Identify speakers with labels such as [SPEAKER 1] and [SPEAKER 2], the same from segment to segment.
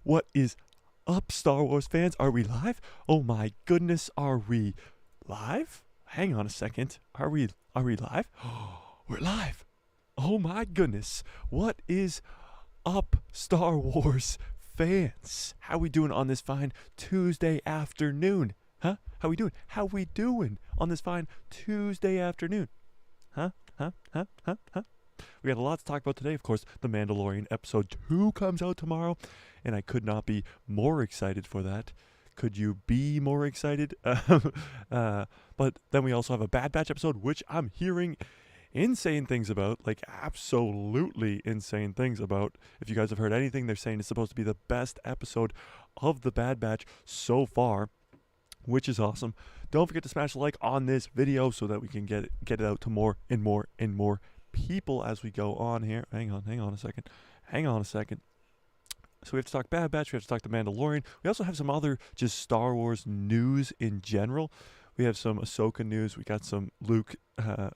[SPEAKER 1] What is up, Star Wars fans? Are we live? Oh my goodness, are we live? Hang on a second. Are we live? We're live. Oh my goodness. What is up, Star Wars fans? How we doing on this fine Tuesday afternoon? Huh? How we doing on this fine Tuesday afternoon? Huh? We got a lot to talk about today. Of course, The Mandalorian Episode 2 comes out tomorrow, and I could not be more excited for that. Could you be more excited? But then we also have a Bad Batch episode, which I'm hearing insane things about, like absolutely insane things about. If you guys have heard anything, they're saying it's supposed to be the best episode of the Bad Batch so far, which is awesome. Don't forget to smash a like on this video so that we can get it out to more and more people as we go on here. Hang on a second. So we have to talk Bad Batch, we have to talk The Mandalorian. We also have some other just Star Wars news in general. We have some Ahsoka news. We got some Luke,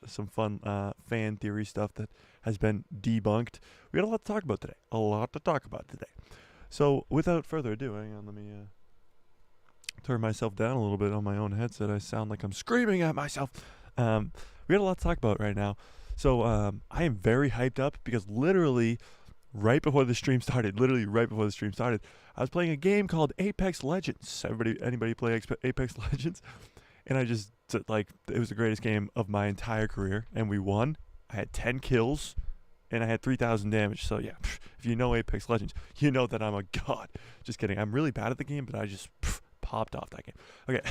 [SPEAKER 1] some fun fan theory stuff that has been debunked. We got a lot to talk about today. So without further ado, hang on, let me turn myself down a little bit on my own headset. I sound like I'm screaming at myself. We got a lot to talk about right now. So I am very hyped up because literally right before the stream started, I was playing a game called Apex Legends. Anybody play Apex Legends? And I just, it was the greatest game of my entire career, and we won. I had 10 kills, and I had 3,000 damage. So yeah, if you know Apex Legends, you know that I'm a god. Just kidding. I'm really bad at the game, but I just popped off that game. Okay,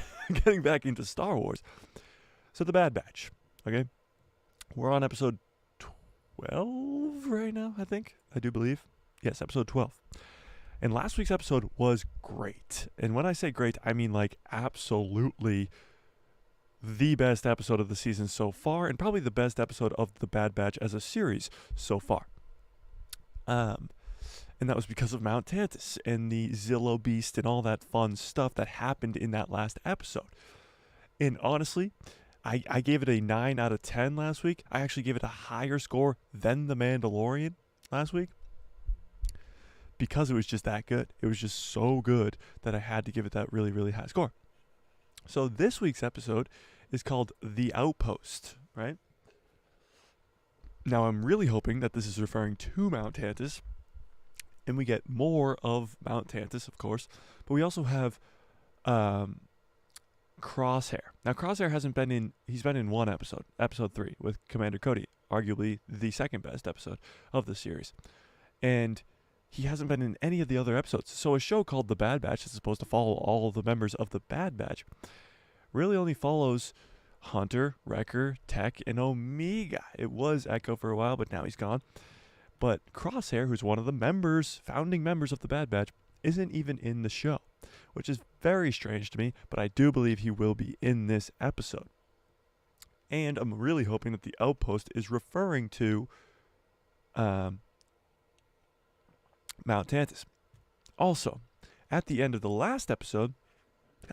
[SPEAKER 1] getting back into Star Wars. So the Bad Batch, okay? We're on episode 12 right now, I think. I do believe. Yes, episode 12. And last week's episode was great. And when I say great, I mean like absolutely the best episode of the season so far, and probably the best episode of the Bad Batch as a series so far. And that was because of Mount Tantus and the Zillow Beast and all that fun stuff that happened in that last episode. And honestly, I gave it a 9 out of 10 last week. I actually gave it a higher score than The Mandalorian last week because it was just that good. It was just so good that I had to give it that really, really high score. So this week's episode is called The Outpost, right? Now I'm really hoping that this is referring to Mount Tantus, and we get more of Mount Tantus, of course, but we also have Crosshair. Now Crosshair he's been in one episode 3 with Commander Cody, arguably the second best episode of the series. And he hasn't been in any of the other episodes. So a show called The Bad Batch that's supposed to follow all of the members of the Bad Batch really only follows Hunter, Wrecker, Tech, and Omega. It was Echo for a while, but now he's gone. But Crosshair, who's one of the founding members of the Bad Batch, isn't even in the show, which is very strange to me, but I do believe he will be in this episode. And I'm really hoping that the Outpost is referring to Mount Tantus. Also, at the end of the last episode,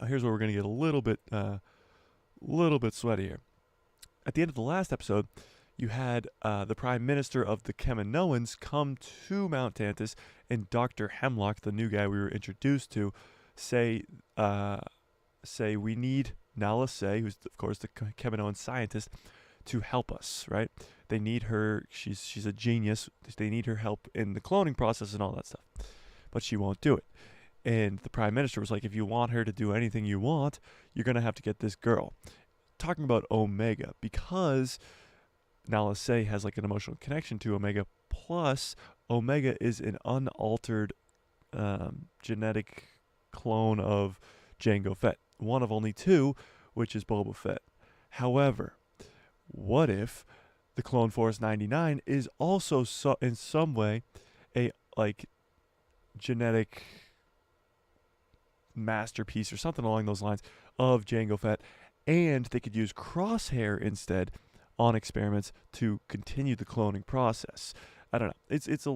[SPEAKER 1] now here's where we're going to get a little bit sweaty here. At the end of the last episode, you had the Prime Minister of the Kaminoans come to Mount Tantus, and Dr. Hemlock, the new guy we were introduced to, say we need Nala Se, who's of course the Kaminoan scientist, to help us, right? They need her. She's a genius. They need her help in the cloning process and all that stuff, but she won't do it. And the Prime Minister was like, if you want her to do anything you want, you're gonna have to get this girl. Talking about Omega, because Nala Se has like an emotional connection to Omega. Plus, Omega is an unaltered genetic clone of Jango Fett, one of only two, which is Boba Fett. However, what if the Clone Force 99 is also in some way a genetic masterpiece or something along those lines of Jango Fett, and they could use Crosshair instead on experiments to continue the cloning process. I don't know. It's a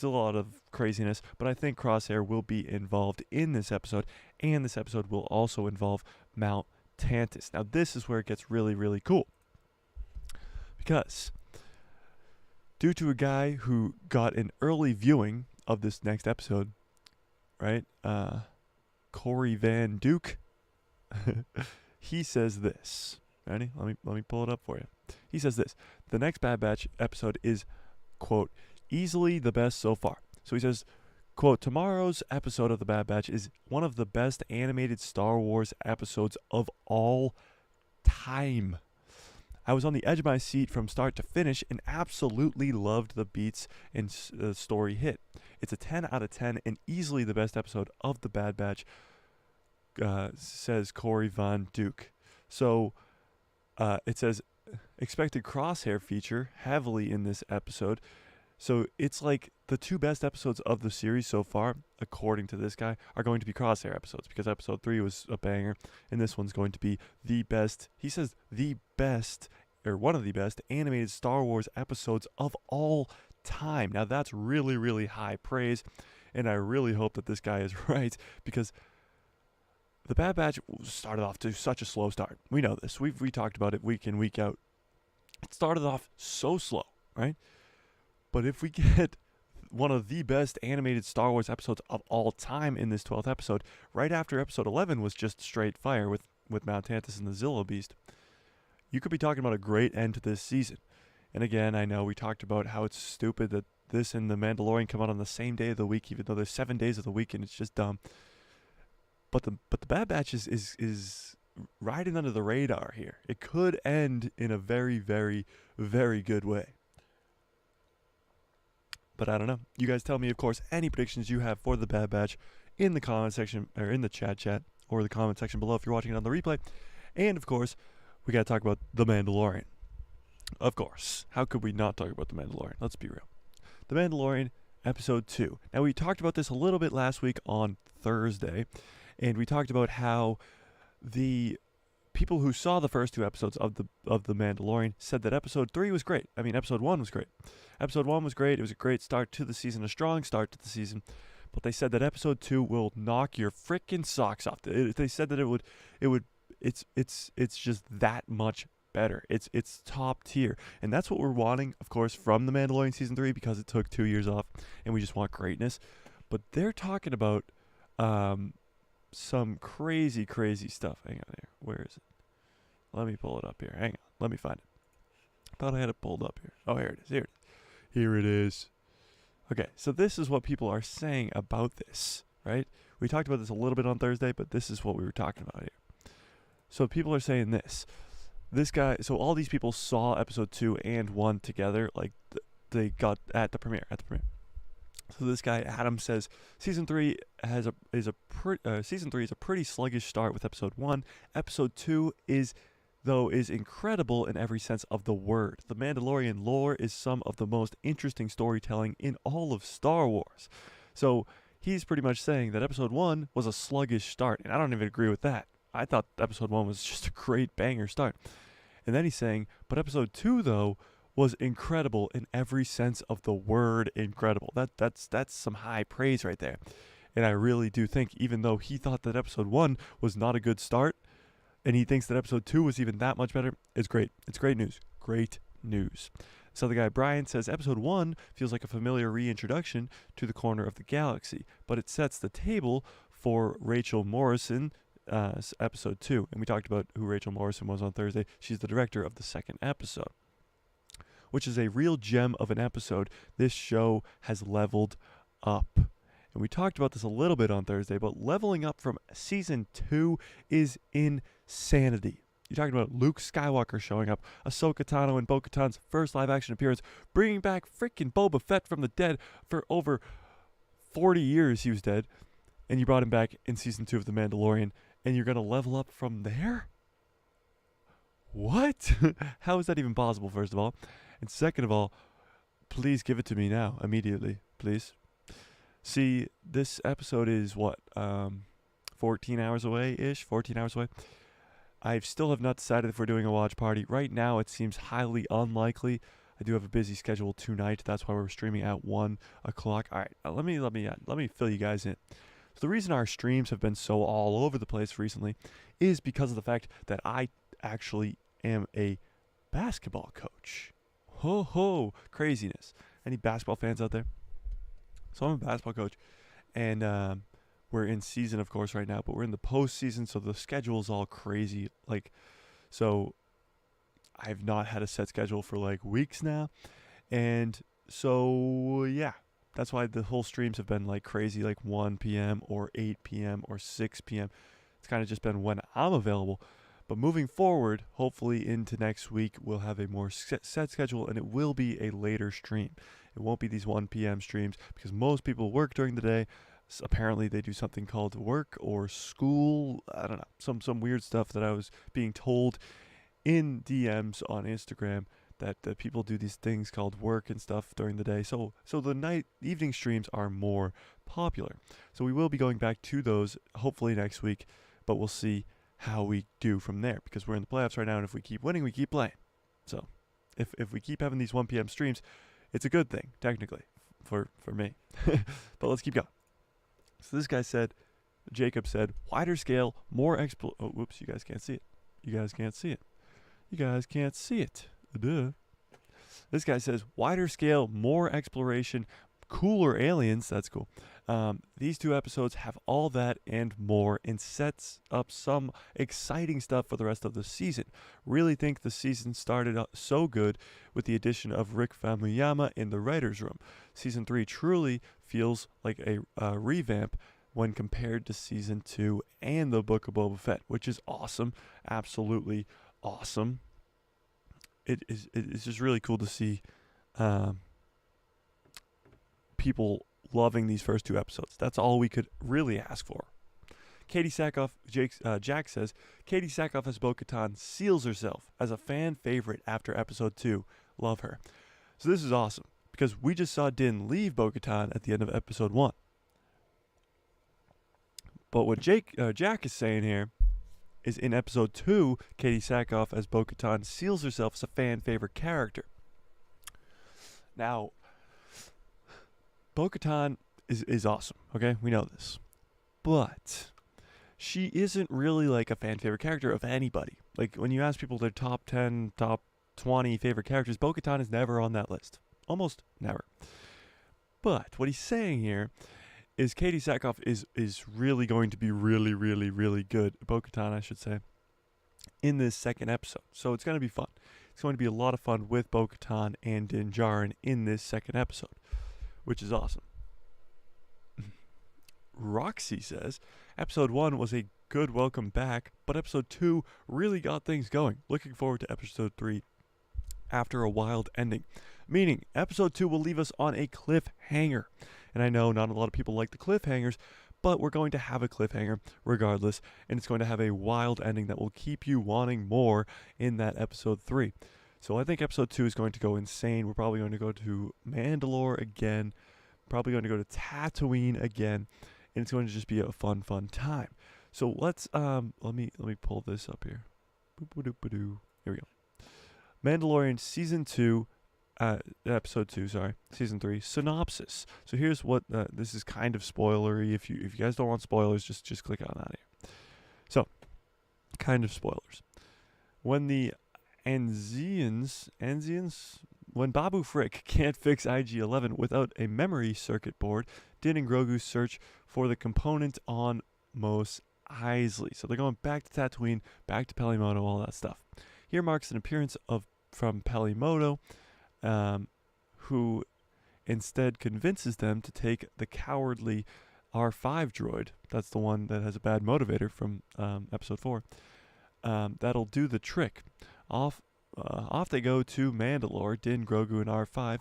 [SPEAKER 1] lot of craziness, but I think Crosshair will be involved in this episode, and this episode will also involve Mount Tantus. Now this is where it gets really, really cool, because due to a guy who got an early viewing of this next episode, right? Corey Van Duke. He says this. Ready? Let me pull it up for you. He says this. The next Bad Batch episode is, quote, easily the best so far. So he says, quote, tomorrow's episode of The Bad Batch is one of the best animated Star Wars episodes of all time. I was on the edge of my seat from start to finish and absolutely loved the beats and story hit. It's a 10 out of 10 and easily the best episode of The Bad Batch, says Corey Von Duke. So it says expected crosshair feature heavily in this episode. So it's like the two best episodes of the series so far, according to this guy, are going to be crosshair episodes because episode 3 was a banger and this one's going to be the best. He says the best, or one of the best animated Star Wars episodes of all time. Now that's really, really high praise, and I really hope that this guy is right, because The Bad Batch started off to such a slow start. We know this. We talked about it week in, week out. It started off so slow, right? But if we get one of the best animated Star Wars episodes of all time in this 12th episode, right after episode 11 was just straight fire with Mount Tantus and the Zillo Beast, you could be talking about a great end to this season. And again, I know we talked about how it's stupid that this and The Mandalorian come out on the same day of the week, even though there's 7 days of the week, and it's just dumb. But the Bad Batch is riding under the radar here. It could end in a very, very, very good way. But I don't know. You guys tell me, of course, any predictions you have for The Bad Batch in the comment section, or in the chat, or the comment section below if you're watching it on the replay. And, of course, we got to talk about The Mandalorian. Of course. How could we not talk about The Mandalorian? Let's be real. The Mandalorian, Episode 2. Now, we talked about this a little bit last week on Thursday, and we talked about how the people who saw the first 2 episodes of the Mandalorian said that Episode 3 was great. I mean, Episode 1 was great. Episode 1 was great. It was a great start to the season, a strong start to the season. But they said that Episode 2 will knock your freaking socks off. They said that it's just that much better. It's top tier. And that's what we're wanting, of course, from The Mandalorian Season 3, because it took 2 years off and we just want greatness. But they're talking about some crazy, crazy stuff. Hang on here. Where is it? Let me pull it up here. Hang on. Let me find it. Thought I had it pulled up here. Oh, here it is. Here it is. Here it is. Okay, so this is what people are saying about this, right? We talked about this a little bit on Thursday, but this is what we were talking about here. So people are saying this. This guy, so all these people saw episode 2 and 1 together, like they got at the premiere. So this guy Adam says season 3 is a pretty sluggish start with episode 1. Episode 2 is incredible in every sense of the word. The Mandalorian lore is some of the most interesting storytelling in all of Star Wars. So he's pretty much saying that episode 1 was a sluggish start, and I don't even agree with that. I thought episode 1 was just a great banger start. And then he's saying, but episode 2, though, was incredible in every sense of the word incredible. That's some high praise right there. And I really do think, even though he thought that episode 1 was not a good start, and he thinks that episode 2 was even that much better, it's great. It's great news. Great news. So the guy Brian says episode 1 feels like a familiar reintroduction to the corner of the galaxy, but it sets the table for Rachel Morrison, episode 2. And we talked about who Rachel Morrison was on Thursday. She's the director of the second episode, which is a real gem of an episode. This show has leveled up. And we talked about this a little bit on Thursday, but leveling up from season 2 is insanity. You're talking about Luke Skywalker showing up, Ahsoka Tano and Bo-Katan's first live-action appearance, bringing back freaking Boba Fett from the dead. For over 40 years he was dead, and you brought him back in season 2 of The Mandalorian, and you're going to level up from there? What? How is that even possible, first of all? And second of all, please give it to me now, immediately, please. See, this episode is, 14 hours away-ish? 14 hours away? I still have not decided if we're doing a watch party. Right now, it seems highly unlikely. I do have a busy schedule tonight. That's why we're streaming at 1 o'clock. All right, let me fill you guys in. So the reason our streams have been so all over the place recently is because of the fact that I actually am a basketball coach. Ho ho, craziness. Any basketball fans out there? So I'm a basketball coach, and we're in season, of course, right now, but we're in the postseason, so the schedule's all crazy. So I've not had a set schedule for weeks now, and so yeah, that's why the whole streams have been crazy, 1 p.m. or 8 p.m. or 6 p.m. It's kind of just been when I'm available. But moving forward, hopefully into next week, we'll have a more set schedule, and it will be a later stream. It won't be these 1 p.m. streams because most people work during the day. So apparently, they do something called work or school. I don't know, some weird stuff that I was being told in DMs on Instagram that people do these things called work and stuff during the day. So the evening streams are more popular. So we will be going back to those hopefully next week, but we'll see how we do from there because we're in the playoffs right now, and if we keep winning, we keep playing. So if we keep having these 1 p.m. streams, it's a good thing technically for me. But let's keep going. So this guy said, Jacob said, wider scale, more oh, whoops, you guys can't see it. You guys can't see it. You guys can't see it. Duh. This guy says, wider scale, more exploration, cooler aliens. That's cool. These 2 episodes have all that and more and sets up some exciting stuff for the rest of the season. Really think the season started out so good with the addition of Rick Famuyiwa in the writer's room. Season 3 truly feels like a revamp when compared to Season 2 and the Book of Boba Fett, which is awesome. Absolutely awesome. It's just really cool to see people loving these first 2 episodes. That's all we could really ask for. Katie Sackhoff, Jack says, Katie Sackhoff as Bo-Katan seals herself as a fan favorite after episode 2. Love her. So this is awesome because we just saw Din leave Bo-Katan at the end of episode 1. But what Jack is saying here is in episode 2, Katie Sackhoff as Bo-Katan seals herself as a fan favorite character. Now, Bo-Katan is awesome, okay? We know this. But she isn't really a fan favorite character of anybody. When you ask people their top 10, top 20 favorite characters, Bo-Katan is never on that list. Almost never. But what he's saying here is Katie Sackhoff is really going to be really, really, really good, Bo-Katan, I should say, in this second episode. So it's going to be fun. It's going to be a lot of fun with Bo-Katan and Din Djarin in this second episode, which is awesome. Roxy says, episode 1 was a good welcome back, but episode 2 really got things going. Looking forward to episode 3 after a wild ending. Meaning, episode 2 will leave us on a cliffhanger. And I know not a lot of people like the cliffhangers, but we're going to have a cliffhanger regardless, and it's going to have a wild ending that will keep you wanting more in that episode 3. So I think episode 2 is going to go insane. We're probably going to go to Mandalore again, probably going to go to Tatooine again, and it's going to just be a fun time. So let's let me pull this up here. Here we go. Mandalorian season 2, episode 2, season 3 synopsis. So here's what this is kind of spoilery. If you guys don't want spoilers, just click on that here. So, kind of spoilers. When the Anzians, when Babu Frick can't fix IG-11 without a memory circuit board, Din and Grogu search for the component on Mos Eisley. So they're going back to Tatooine, back to Pelimoto, all that stuff. Here marks an appearance from Pelimoto, who instead convinces them to take the cowardly R5 droid. That's the one that has a bad motivator from episode 4. That'll do the trick. Off they go to Mandalore. Din, Grogu, and R5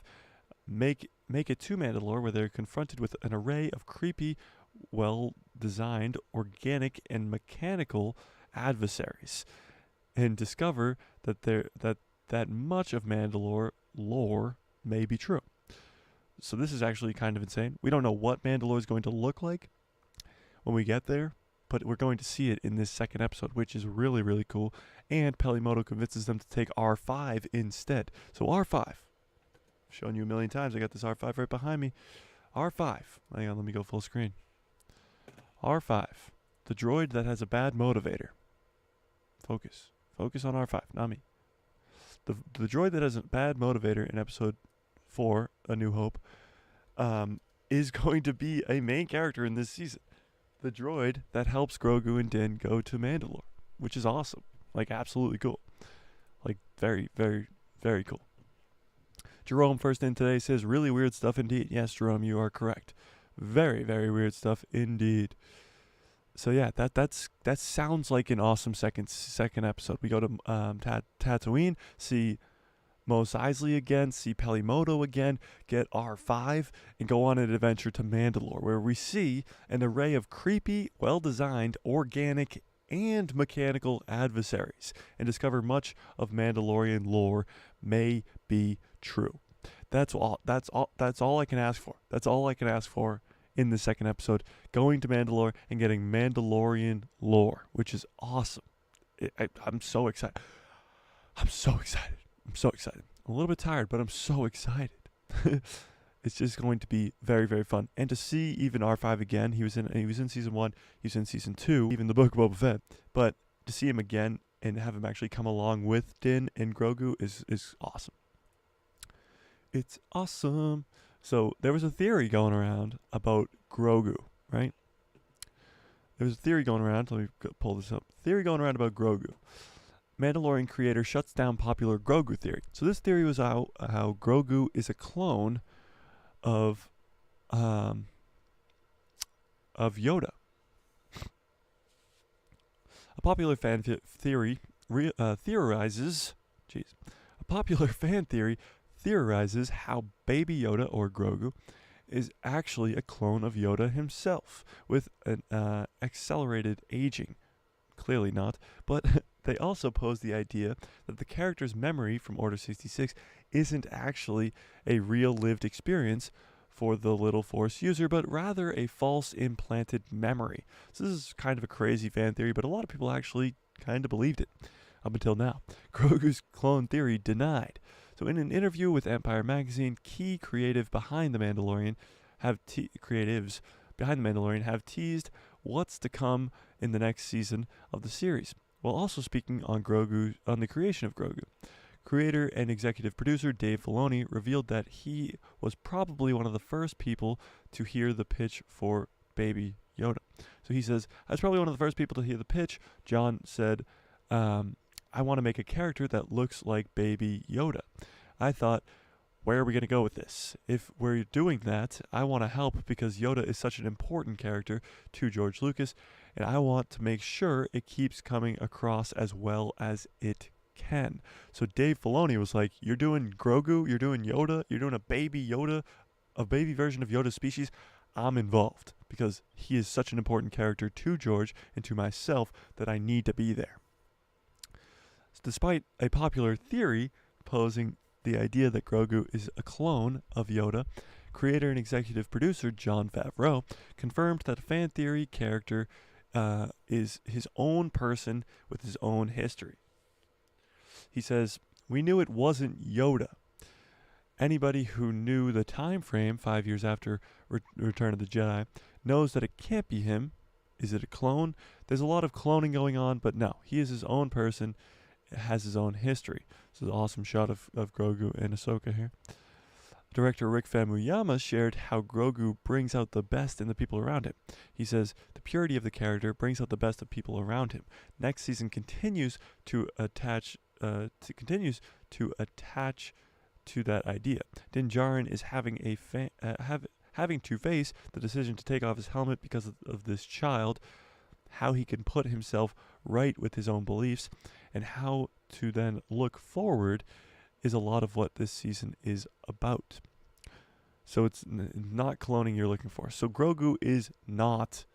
[SPEAKER 1] make it to Mandalore, where they're confronted with an array of creepy, well-designed, organic, and mechanical adversaries, and discover that much of Mandalore lore may be true. So this is actually kind of insane. We don't know what Mandalore is going to look like when we get there, but we're going to see it in this second episode, which is really, really cool. And Pelimoto convinces them to take R5 instead. So R5, I've shown you a million times. I got this R5 right behind me. R5, hang on, let me go full screen. R5, the droid that has a bad motivator. Focus on R5, not me. The droid that has a bad motivator in episode 4, A New Hope, is going to be a main character in this season. the droid that helps Grogu and Din go to Mandalore, which is awesome. Like, absolutely cool. Like, very, very, very cool. Jerome first in today says, really weird stuff indeed. Yes, Jerome, you are correct. Very, very weird stuff indeed. So yeah, that sounds like an awesome second episode. We go to Tatooine, see Mos Eisley again, see Pelimoto again, get R5, and go on an adventure to Mandalore, where we see an array of creepy, well-designed, organic, and mechanical adversaries, and discover much of Mandalorian lore may be true. That's all I can ask for. That's all I can ask for in the second episode, going to Mandalore and getting Mandalorian lore, which is awesome. I'm so excited. I'm so excited. I'm a little bit tired, but I'm so excited. It's just going to be very, very fun. And to see even R5 again, he was in season 1, he was in season 2, even the Book of Boba Fett. But to see him again and have him actually come along with Din and Grogu is awesome. It's awesome. So there was a theory going around about Grogu, right? There was a theory going around. Let me pull this up. Theory going around about Grogu. Mandalorian creator shuts down popular Grogu theory. So this theory was how Grogu is a clone of Yoda. A popular fan theory theorizes. A popular fan theory theorizes how Baby Yoda, or Grogu, is actually a clone of Yoda himself with an accelerated aging. Clearly not, but they also pose the idea that the character's memory from Order 66 isn't actually a real lived experience for the little Force user, but rather a false implanted memory. So this is kind of a crazy fan theory, but a lot of people actually kind of believed it up until now. Grogu's clone theory denied. So in an interview with Empire Magazine, key creatives behind The Mandalorian have teased what's to come in the next season of the series, while also speaking on the creation of Grogu. Creator and executive producer Dave Filoni revealed that he was probably one of the first people to hear the pitch for Baby Yoda. So he says, I was probably one of the first people to hear the pitch. John said, I want to make a character that looks like Baby Yoda. I thought, where are we going to go with this? If we're doing that, I want to help because Yoda is such an important character to George Lucas, and I want to make sure it keeps coming across as well as it can. So Dave Filoni was like, you're doing Grogu, you're doing Yoda, you're doing a baby Yoda, a baby version of Yoda's species. I'm involved because he is such an important character to George and to myself that I need to be there. Despite a popular theory posing the idea that Grogu is a clone of Yoda, creator and executive producer Jon Favreau confirmed that a fan theory character is his own person with his own history. He says, we knew it wasn't Yoda. Anybody who knew the time frame 5 years after Return of the Jedi knows that it can't be him. Is it a clone? There's a lot of cloning going on, but no, he is his own person, has his own history. This is an awesome shot of Grogu and Ahsoka here. Director Rick Famuyiwa shared how Grogu brings out the best in the people around him. He says, the purity of the character brings out the best of people around him. Next season continues to attach to that idea. Din Djarin is having to face the decision to take off his helmet because of this child, how he can put himself right with his own beliefs, and how to then look forward is a lot of what this season is about. So it's not cloning you're looking for. So Grogu is not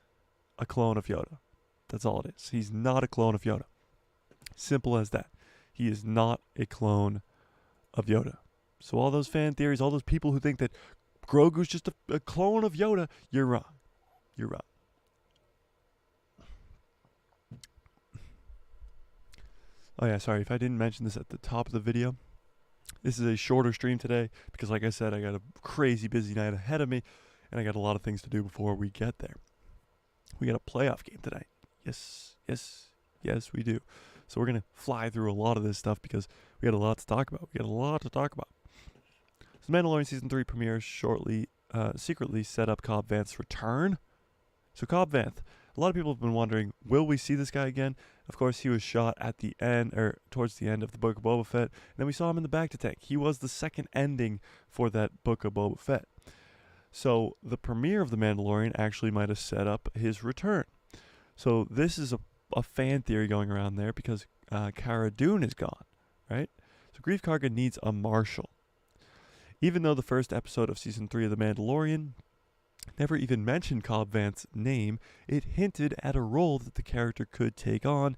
[SPEAKER 1] a clone of Yoda. That's all it is. He's not a clone of Yoda. Simple as that. He is not a clone of Yoda. So all those fan theories, all those people who think that Grogu's just a clone of Yoda, you're wrong. You're wrong. Oh yeah, sorry if I didn't mention this at the top of the video. This is a shorter stream today because, like I said, I got a crazy busy night ahead of me, and I got a lot of things to do before we get there. We got a playoff game tonight. Yes, we do. So we're going to fly through a lot of this stuff because we got a lot to talk about. So Mandalorian Season 3 premieres shortly, secretly set up Cobb Vanth's return. So Cobb Vanth, a lot of people have been wondering, will we see this guy again? Of course, he was shot at the end, or towards the end of the Book of Boba Fett. And then we saw him in the Bacta tank. He was the second ending for that Book of Boba Fett. So the premiere of The Mandalorian actually might have set up his return. So this is a fan theory going around there because Cara Dune is gone, right? So Greef Karga needs a marshal. Even though the first episode of Season 3 of The Mandalorian never even mentioned Cobb Vanth's name, it hinted at a role that the character could take on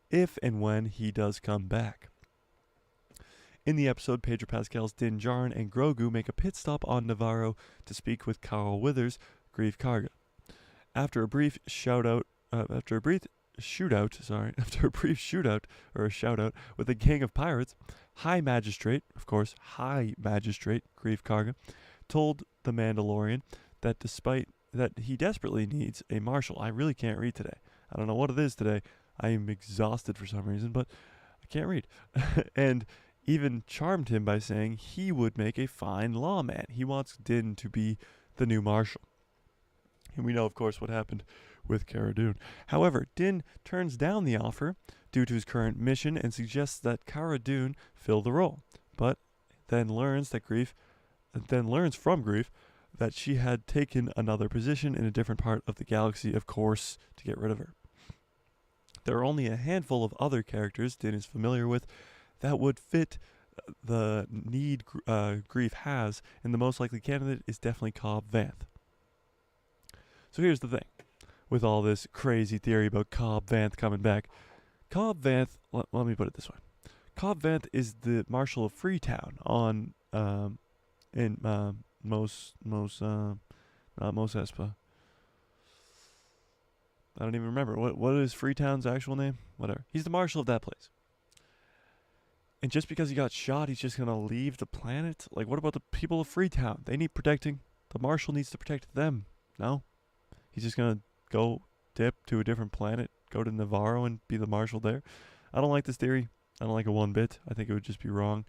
[SPEAKER 1] if and when he does come back. In the episode, Pedro Pascal's Din Djarin and Grogu make a pit stop on Navarro to speak with Carl Withers, Greef Karga. After a brief shootout with a gang of pirates, High Magistrate Greef Karga, told the Mandalorian that he desperately needs a marshal. I really can't read today. I don't know what it is today. I am exhausted for some reason, but I can't read. And even charmed him by saying he would make a fine lawman. He wants Din to be the new marshal. And we know, of course, what happened with Cara Dune. However, Din turns down the offer due to his current mission and suggests that Cara Dune fill the role, but then learns from Greef that she had taken another position in a different part of the galaxy, of course, to get rid of her. There are only a handful of other characters Din is familiar with that would fit the need Greef has, and the most likely candidate is definitely Cobb Vanth. So here's the thing. With all this crazy theory about Cobb Vanth coming back, Cobb Vanth, let me put it this way. Cobb Vanth is the Marshal of Freetown on, Mos Espa. I don't even remember. What is Freetown's actual name? Whatever. He's the Marshal of that place. And just because he got shot, he's just going to leave the planet? Like, what about the people of Freetown? They need protecting. The Marshal needs to protect them. No? He's just going to go dip to a different planet, go to Navarro and be the Marshal there? I don't like this theory. I don't like it one bit. I think it would just be wrong.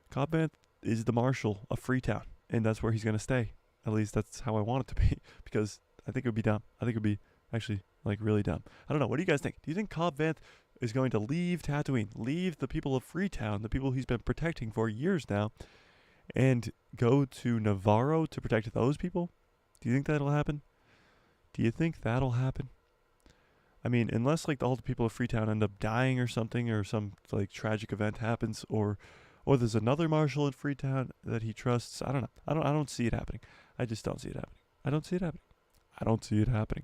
[SPEAKER 1] Cobb Vanth is the Marshal of Freetown, and that's where he's going to stay. At least that's how I want it to be, because I think it would be dumb. I think it would be actually, like, really dumb. I don't know. What do you guys think? Do you think Cobb Vanth is going to leave Tatooine, leave the people of Freetown, the people he's been protecting for years now, and go to Navarro to protect those people? Do you think that'll happen? Do you think that'll happen? I mean, unless, like, all the people of Freetown end up dying or something, or some, like, tragic event happens, or there's another Marshal in Freetown that he trusts. I don't know. I don't see it happening. I just don't see it happening. I don't see it happening.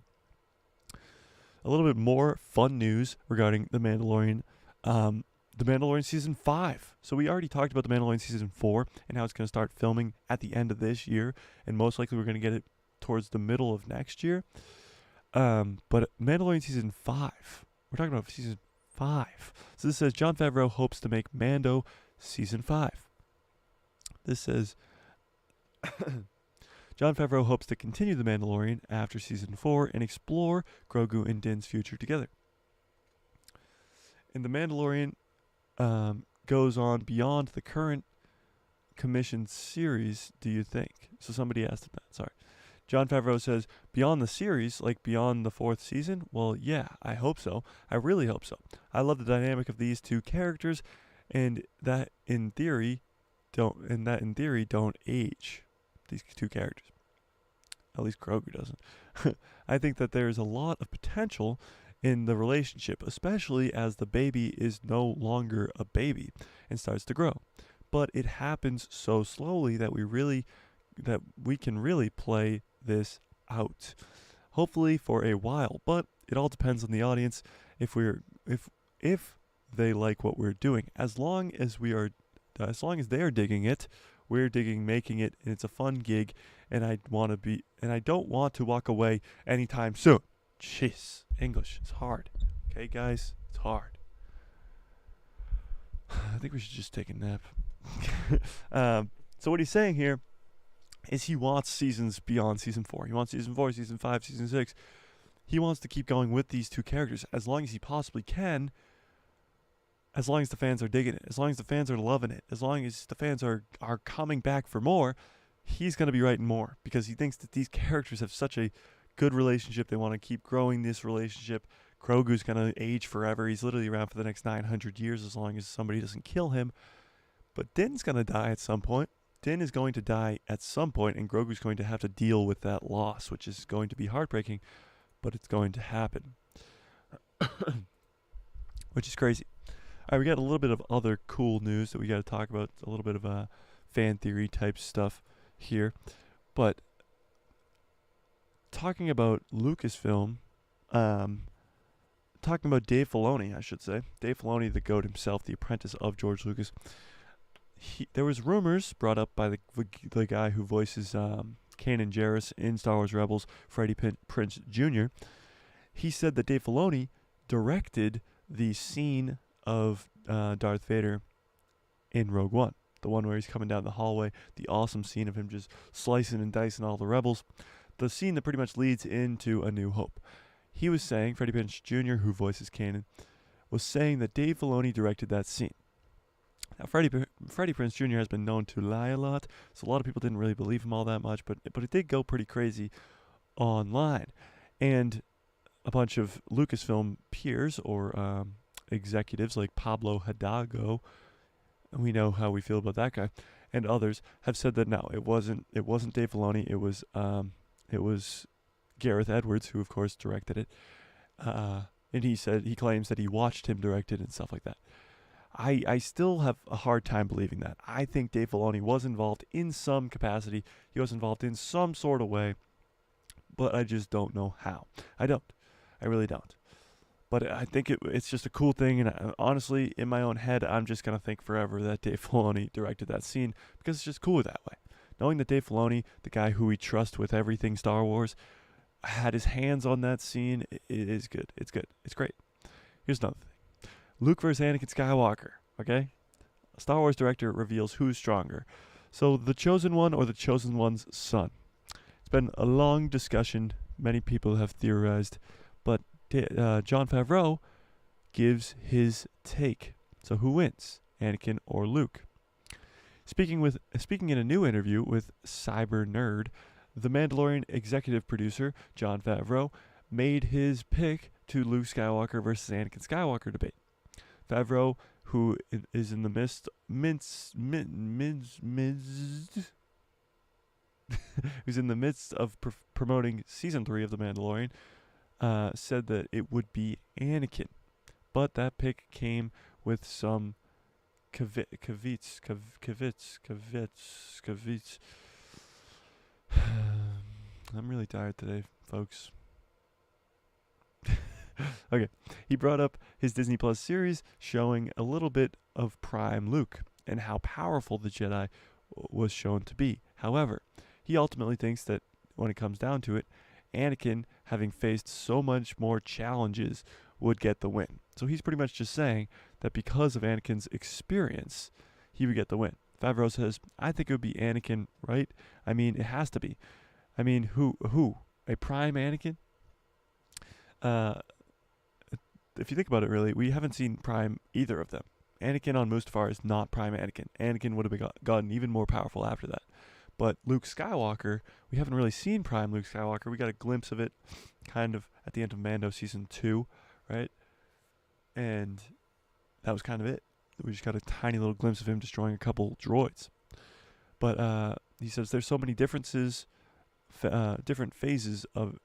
[SPEAKER 1] A little bit more fun news regarding The Mandalorian. The Mandalorian Season 5. So we already talked about The Mandalorian Season 4 and how it's going to start filming at the end of this year. And most likely we're going to get it towards the middle of next year. But Mandalorian Season 5. We're talking about Season 5. So this says, Jon Favreau hopes to make Mando Season 5. This says, Jon Favreau hopes to continue The Mandalorian after Season 4 and explore Grogu and Din's future together. And The Mandalorian goes on beyond the current commissioned series, do you think? So somebody asked that, sorry. Jon Favreau says, beyond the series, like beyond the 4th season? Well, yeah, I hope so. I really hope so. I love the dynamic of these two characters, and that in theory don't age. These two characters. At least Grogu doesn't. I think that there's a lot of potential in the relationship, especially as the baby is no longer a baby and starts to grow. But it happens so slowly that we can really play this out. Hopefully for a while, but it all depends on the audience if they like what we're doing. As long as they're digging it, we're digging making it, and it's a fun gig, and I don't want to walk away anytime soon. Jeez, English, it's hard. Okay, guys, it's hard. I think we should just take a nap. So what he's saying here is he wants seasons beyond Season 4. He wants Season 4, Season 5, Season 6. He wants to keep going with these two characters as long as he possibly can, as long as the fans are digging it, as long as the fans are loving it, as long as the fans are coming back for more. He's going to be writing more because he thinks that these characters have such a good relationship. They want to keep growing this relationship. Grogu's going to age forever. He's literally around for the next 900 years as long as somebody doesn't kill him. But Din's going to die at some point. Din is going to die at some point, and Grogu's going to have to deal with that loss, which is going to be heartbreaking, but it's going to happen. Which is crazy. All right, we got a little bit of other cool news that we got to talk about. A little bit of fan theory type stuff here. But talking about Lucasfilm, talking about Dave Filoni, I should say. Dave Filoni, the GOAT himself, the apprentice of George Lucas. There was rumors brought up by the guy who voices Kanan Jarrus in Star Wars Rebels, Freddie Prinze Jr. He said that Dave Filoni directed the scene of Darth Vader in Rogue One. The one where he's coming down the hallway, the awesome scene of him just slicing and dicing all the rebels. The scene that pretty much leads into A New Hope. He was saying, Freddie Prinze Jr., who voices Kanan, was saying that Dave Filoni directed that scene. Now, Freddie Prinze Jr. has been known to lie a lot, so a lot of people didn't really believe him all that much, but it did go pretty crazy online. And a bunch of Lucasfilm peers or executives like Pablo Hidalgo, we know how we feel about that guy, and others have said that no, it wasn't Dave Filoni, it was Gareth Edwards, who of course directed it, and he claims that he watched him direct it and stuff like that. I still have a hard time believing that. I think Dave Filoni was involved in some capacity. He was involved in some sort of way, but I just don't know how. I really don't. But I think it's just a cool thing, and honestly, in my own head, I'm just going to think forever that Dave Filoni directed that scene, because it's just cooler that way. Knowing that Dave Filoni, the guy who we trust with everything Star Wars, had his hands on that scene, it is good. It's good. It's great. Here's another thing. Luke versus Anakin Skywalker, okay? A Star Wars director reveals who's stronger. So, the Chosen One or the Chosen One's son? It's been a long discussion. Many people have theorized, but Jon Favreau gives his take. So, who wins, Anakin or Luke? Speaking in a new interview with Cyber Nerd, the Mandalorian executive producer, Jon Favreau, made his pick to Luke Skywalker versus Anakin Skywalker debate. Favreau, who is in the who's in the midst of promoting season 3 of The Mandalorian, said that it would be Anakin, but that pick came with some caveats. I'm really tired today, folks. Okay, he brought up his Disney Plus series showing a little bit of Prime Luke and how powerful the Jedi was shown to be. However, he ultimately thinks that when it comes down to it, Anakin, having faced so much more challenges, would get the win. So he's pretty much just saying that because of Anakin's experience, he would get the win. Favreau says, I think it would be Anakin, right? I mean, it has to be. I mean, who? A Prime Anakin? If you think about it, really, we haven't seen Prime either of them. Anakin on Mustafar is not Prime Anakin. Anakin would have gotten even more powerful after that. But Luke Skywalker, we haven't really seen Prime Luke Skywalker. We got a glimpse of it kind of at the end of Mando Season 2, right? And that was kind of it. We just got a tiny little glimpse of him destroying a couple droids. But he says there's so many differences, different phases of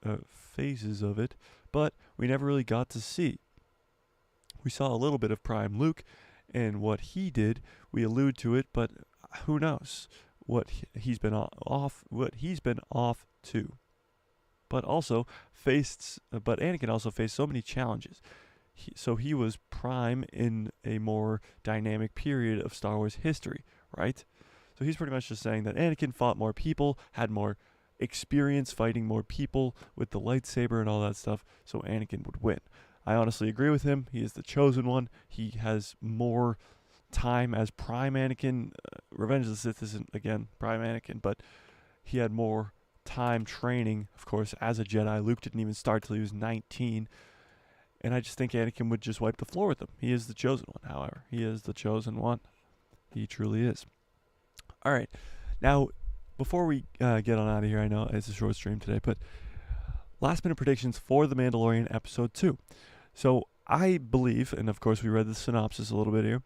[SPEAKER 1] it, but we never really got to see. We saw a little bit of Prime Luke and what he did. We allude to it, but who knows what he's been off to. But Anakin also faced so many challenges. So he was Prime in a more dynamic period of Star Wars history, right? So he's pretty much just saying that Anakin fought more people, had more experience fighting more people with the lightsaber and all that stuff, so Anakin would win. I honestly agree with him. He is the chosen one. He has more time as Prime Anakin. Revenge of the Sith isn't, again, Prime Anakin, but he had more time training, of course, as a Jedi. Luke didn't even start till he was 19. And I just think Anakin would just wipe the floor with him. He is the chosen one, however. He is the chosen one. He truly is. All right. Now, before we get on out of here, I know it's a short stream today, but last minute predictions for The Mandalorian episode 2. So I believe, and of course we read the synopsis a little bit here,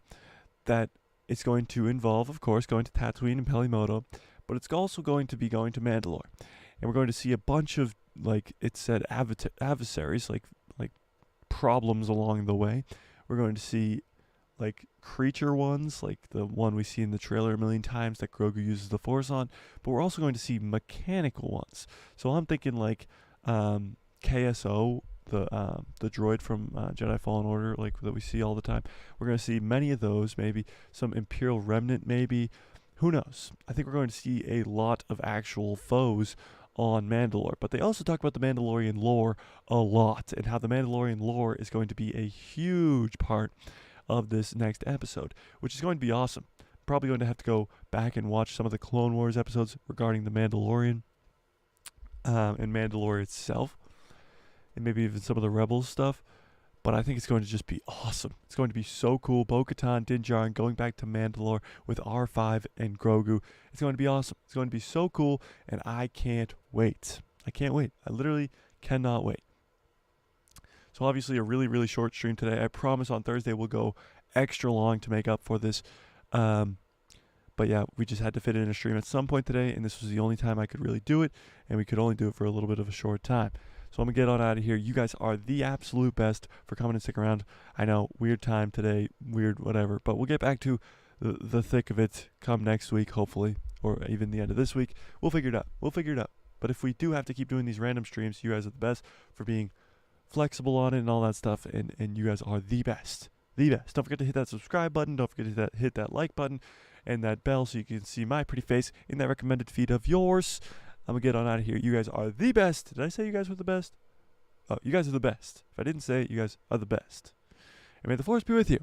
[SPEAKER 1] that it's going to involve, of course, going to Tatooine and Pelimoto, but it's also going to be going to Mandalore. And we're going to see a bunch of, like it said, adversaries, like problems along the way. We're going to see like creature ones, like the one we see in the trailer a million times that Grogu uses the Force on, but we're also going to see mechanical ones. So I'm thinking like KSO, the droid from Jedi Fallen Order, like that we see all the time. We're going to see many of those, maybe some Imperial Remnant, maybe. Who knows? I think we're going to see a lot of actual foes on Mandalore. But they also talk about the Mandalorian lore a lot, and how the Mandalorian lore is going to be a huge part of this next episode, which is going to be awesome. Probably going to have to go back and watch some of the Clone Wars episodes regarding the Mandalorian and Mandalore itself, and maybe even some of the Rebels stuff. But I think it's going to just be awesome. It's going to be so cool. Bo-Katan, Din Djarin going back to Mandalore with R5 and Grogu. It's going to be awesome. It's going to be so cool, and I can't wait. I can't wait. I literally cannot wait. So obviously a really, really short stream today. I promise on Thursday we'll go extra long to make up for this. But yeah, we just had to fit it in a stream at some point today, and this was the only time I could really do it, and we could only do it for a little bit of a short time. So I'm going to get on out of here. You guys are the absolute best for coming and sticking around. I know, weird time today, weird whatever, but we'll get back to the thick of it come next week, hopefully, or even the end of this week. We'll figure it out. We'll figure it out. But if we do have to keep doing these random streams, you guys are the best for being flexible on it and all that stuff, and you guys are the best. The best. Don't forget to hit that subscribe button. Don't forget to hit that like button and that bell so you can see my pretty face in that recommended feed of yours. I'm going to get on out of here. You guys are the best. Did I say you guys were the best? Oh, you guys are the best. If I didn't say it, you guys are the best. And may the Force be with you.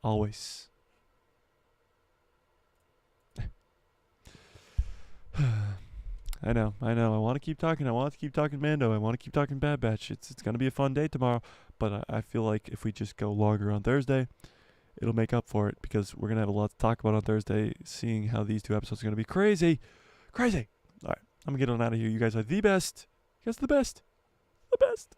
[SPEAKER 1] Always. I know. I want to keep talking. I want to keep talking Mando. I want to keep talking Bad Batch. It's going to be a fun day tomorrow. But I feel like if we just go longer on Thursday, it'll make up for it. Because we're going to have a lot to talk about on Thursday. Seeing how these 2 episodes are going to be crazy. Crazy. All right. I'm going to get on out of here. You guys are the best. You guys are the best. The best.